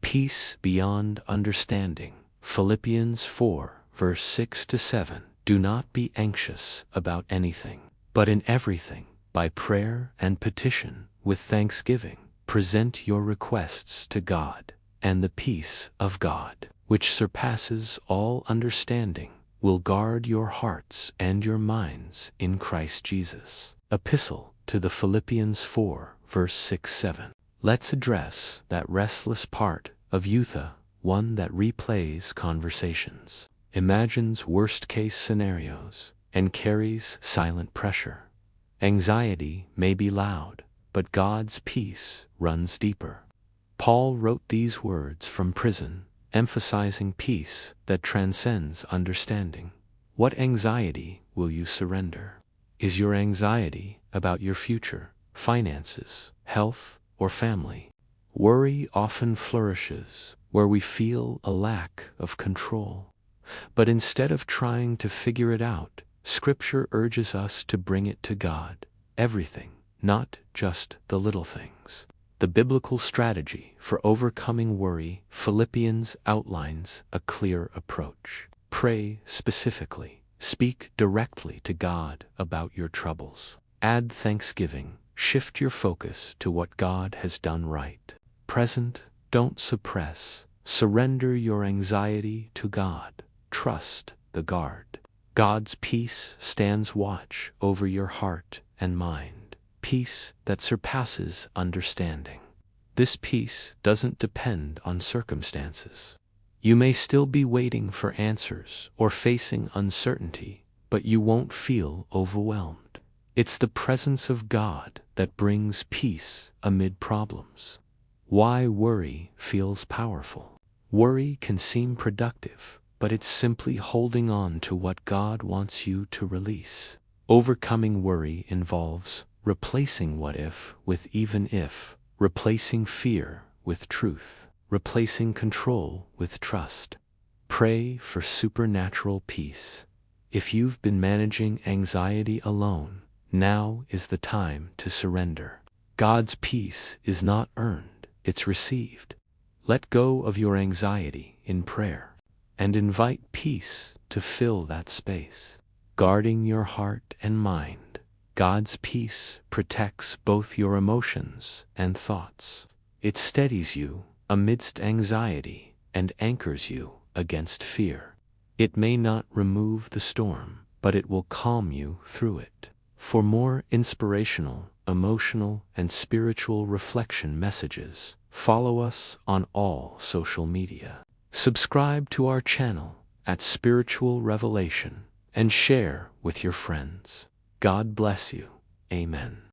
peace beyond understanding. Philippians 4, verse 6 to 7. Do not be anxious about anything, but in everything, by prayer and petition, with thanksgiving, present your requests to God, and the peace of God, which surpasses all understanding, will guard your hearts and your minds in Christ Jesus. Epistle to the Philippians 4, verse 6-7. Let's address that restless part of Eutha, one that replays conversations, imagines worst-case scenarios, and carries silent pressure. Anxiety may be loud, but God's peace runs deeper. Paul wrote these words from prison, emphasizing peace that transcends understanding. What anxiety will you surrender? Is your anxiety about your future, finances, health, or family? Worry often flourishes where we feel a lack of control. But instead of trying to figure it out, Scripture urges us to bring it to God, everything, not just the little things. The biblical strategy for overcoming worry. Philippians outlines a clear approach. Pray specifically. Speak directly to God about your troubles. Add thanksgiving. Shift your focus to what God has done right. Present, don't suppress. Surrender your anxiety to God. Trust the guard. God's peace stands watch over your heart and mind. Peace that surpasses understanding. This peace doesn't depend on circumstances. You may still be waiting for answers or facing uncertainty, but you won't feel overwhelmed. It's the presence of God that brings peace amid problems. Why worry feels powerful. Worry can seem productive, but it's simply holding on to what God wants you to release. Overcoming worry involves replacing what if with even if, replacing fear with truth, replacing control with trust. Pray for supernatural peace. If you've been managing anxiety alone, now is the time to surrender. God's peace is not earned, it's received. Let go of your anxiety in prayer and invite peace to fill that space. Guarding your heart and mind, God's peace protects both your emotions and thoughts. It steadies you amidst anxiety and anchors you against fear. It may not remove the storm, but it will calm you through it. For more inspirational, emotional, and spiritual reflection messages, follow us on all social media. Subscribe to our channel at Spiritual Revelation and share with your friends. God bless you. Amen.